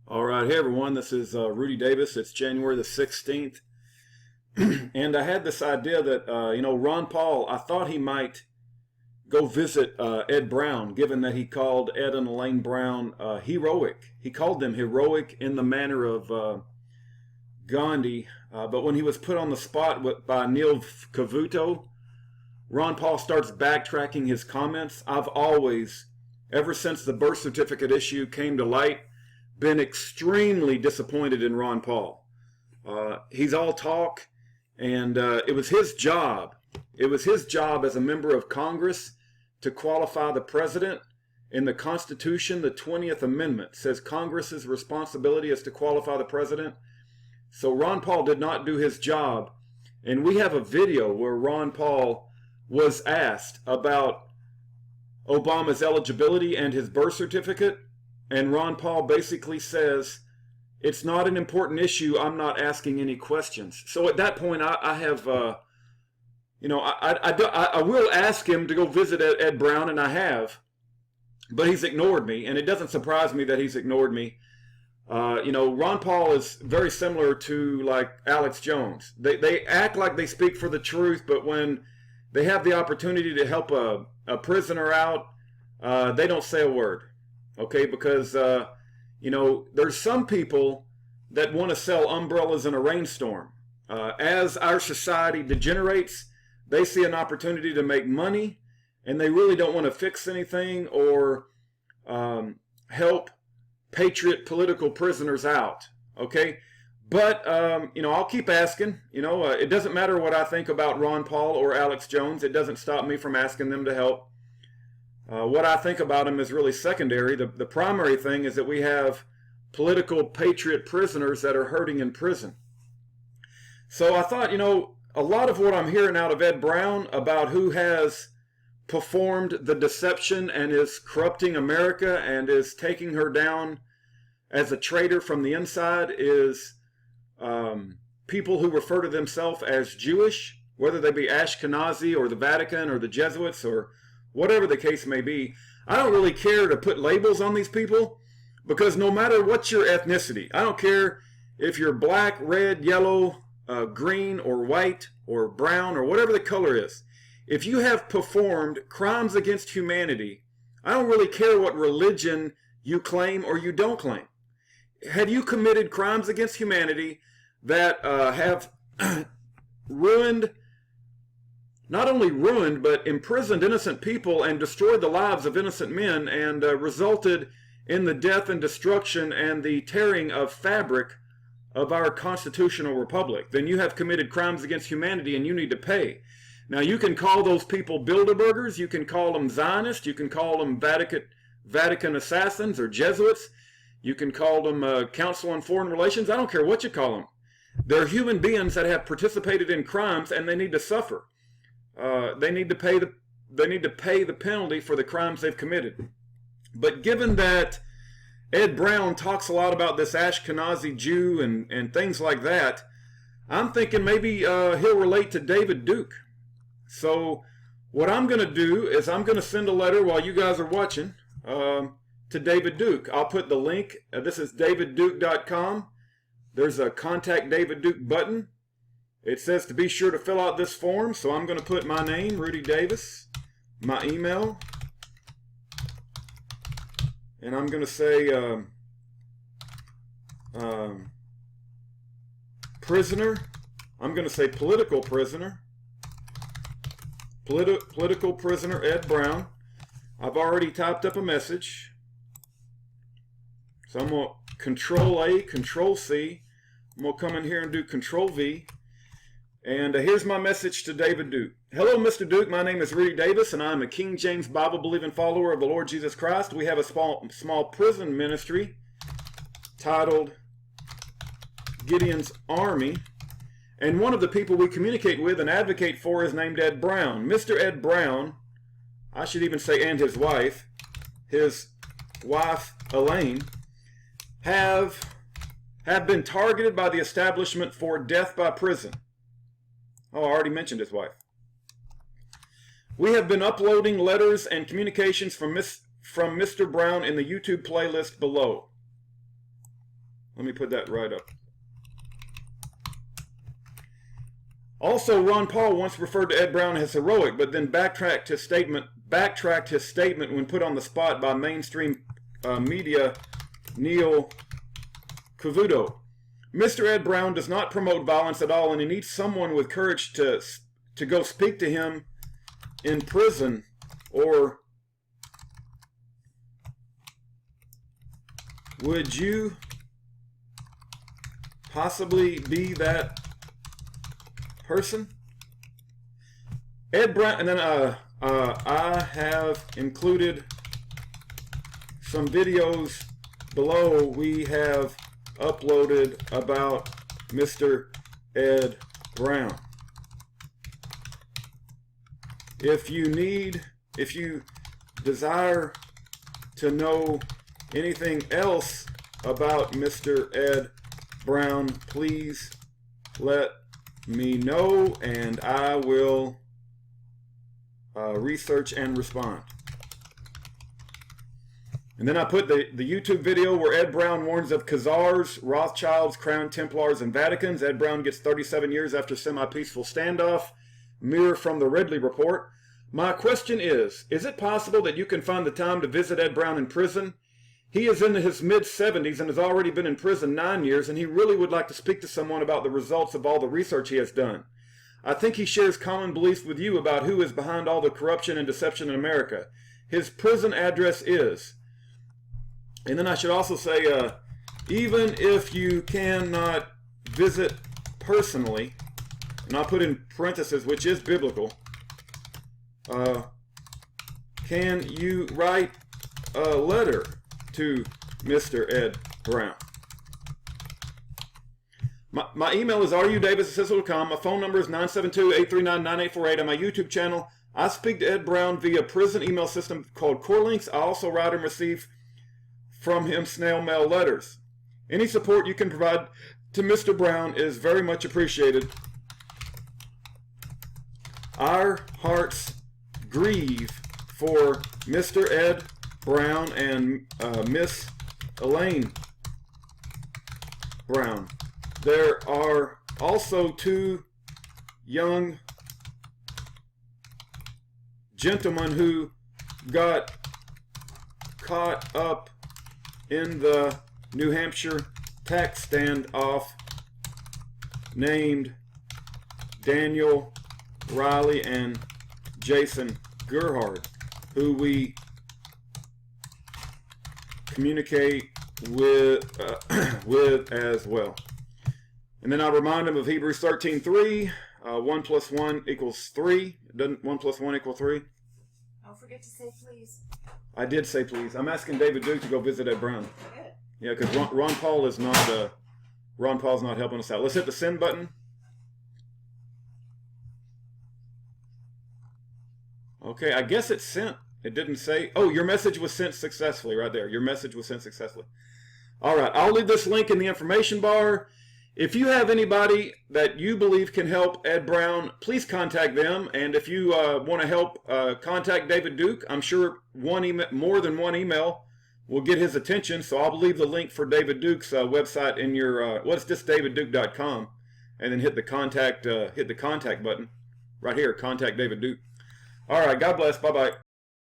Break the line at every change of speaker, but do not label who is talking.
All right, hey everyone, this is Rudy Davis. It's January the 16th, and I had this idea that, Ron Paul, I thought he might go visit Ed Brown, given that he called Ed and Elaine Brown heroic. He called them heroic in the manner of Gandhi, but when he was put on the spot by Neil Cavuto, Ron Paul starts backtracking his comments. I've always, ever since the birth certificate issue came to light, been extremely disappointed in Ron Paul. He's all talk, and it was his job. It was his job as a member of Congress to qualify the president. In the Constitution, the 20th Amendment says Congress's responsibility is to qualify the president. So Ron Paul did not do his job. And we have a video where Ron Paul was asked about Obama's eligibility and his birth certificate. And Ron Paul basically says, it's not an important issue. I'm not asking any questions. So at that point, I will ask him to go visit Ed Brown, and I have. But he's ignored me, and it doesn't surprise me that he's ignored me. Ron Paul is very similar to, like, Alex Jones. They act like they speak for the truth, but when they have the opportunity to help a prisoner out, they don't say a word. Okay, because, there's some people that want to sell umbrellas in a rainstorm. As our society degenerates, they see an opportunity to make money, and they really don't want to fix anything or help patriot political prisoners out. Okay, but, I'll keep asking. It doesn't matter what I think about Ron Paul or Alex Jones. It doesn't stop me from asking them to help. What I think about him is really secondary. The primary thing is that we have political patriot prisoners that are hurting in prison. So I thought, a lot of what I'm hearing out of Ed Brown about who has performed the deception and is corrupting America and is taking her down as a traitor from the inside is people who refer to themselves as Jewish, whether they be Ashkenazi or the Vatican or the Jesuits or whatever the case may be. I don't really care to put labels on these people, because no matter what your ethnicity, I don't care if you're black, red, yellow, green, or white, or brown, or whatever the color is. If you have performed crimes against humanity, I don't really care what religion you claim or you don't claim. Have you committed crimes against humanity that have not only ruined, but imprisoned innocent people and destroyed the lives of innocent men and resulted in the death and destruction and the tearing of fabric of our constitutional republic, then you have committed crimes against humanity and you need to pay. Now, you can call those people Bilderbergers, you can call them Zionists, you can call them Vatican assassins or Jesuits, you can call them Council on Foreign Relations. I don't care what you call them. They're human beings that have participated in crimes, and they need to suffer. They need to pay the penalty for the crimes they've committed. But given that Ed Brown talks a lot about this Ashkenazi Jew and things like that, I'm thinking maybe he'll relate to David Duke. So what I'm going to do is I'm going to send a letter while you guys are watching to David Duke. I'll put the link. This is davidduke.com. There's a Contact David Duke button. It says to be sure to fill out this form, so I'm going to put my name, Rudy Davis, my email, and I'm going to say prisoner. I'm going to say political prisoner. Political prisoner Ed Brown. I've already typed up a message. So I'm going to Control A, Control C. I'm going to come in here and do Control V. And here's my message to David Duke. Hello, Mr. Duke. My name is Rudy Davis, and I'm a King James Bible-believing follower of the Lord Jesus Christ. We have a small prison ministry titled Gideon's Army. And one of the people we communicate with and advocate for is named Ed Brown. Mr. Ed Brown, I should even say, and his wife Elaine, have been targeted by the establishment for death by prison. Oh, I already mentioned his wife. We have been uploading letters and communications from Mr. Brown in the YouTube playlist below. Let me put that right up. Also, Ron Paul once referred to Ed Brown as heroic, but then backtracked his statement when put on the spot by mainstream media Neil Cavuto. Mr. Ed Brown does not promote violence at all, and he needs someone with courage to go speak to him in prison, or would you possibly be that person? Ed Brown, and then I have included some videos below we have uploaded about Mr. Ed Brown. If you desire to know anything else about Mr. Ed Brown, please let me know, and I will research and respond. And then I put the YouTube video where Ed Brown warns of Khazars, Rothschilds, Crown Templars, and Vaticans. Ed Brown gets 37 years after semi-peaceful standoff. Mirror from the Ridley Report. My question is it possible that you can find the time to visit Ed Brown in prison? He is in his mid-70s and has already been in prison 9 years, and he really would like to speak to someone about the results of all the research he has done. I think he shares common beliefs with you about who is behind all the corruption and deception in America. His prison address is... And then I should also say, even if you cannot visit personally, and I'll put in parentheses, which is biblical, can you write a letter to Mr. Ed Brown? My email is rudavis@cicel.com. My phone number is 972-839-9848. On my YouTube channel, I speak to Ed Brown via prison email system called Corlinks. I also write and receive from him snail mail letters. Any support you can provide to Mr. Brown is very much appreciated. Our hearts grieve for Mr. Ed Brown and Miss Elaine Brown. There are also two young gentlemen who got caught up in the New Hampshire tax standoff named Daniel Riley and Jason Gerhard, who we communicate with as well. And then I'll remind them of Hebrews 13:3, 1 + 1 = 3. Doesn't 1 + 1 = 3?
Don't forget to say please.
I did say please. I'm asking David Duke to go visit Ed Brown.
Good.
Yeah, because Ron Paul is not. Ron Paul's not helping us out. Let's hit the send button. Okay, I guess it's sent. It didn't say. Oh, your message was sent successfully right there. Your message was sent successfully. All right, I'll leave this link in the information bar. If you have anybody that you believe can help Ed Brown, please contact them. And if you want to help contact David Duke, I'm sure more than one email will get his attention. So I'll leave the link for David Duke's website in your what's this davidduke.com, and then hit the contact button right here. Contact David Duke. All right. God bless. Bye bye.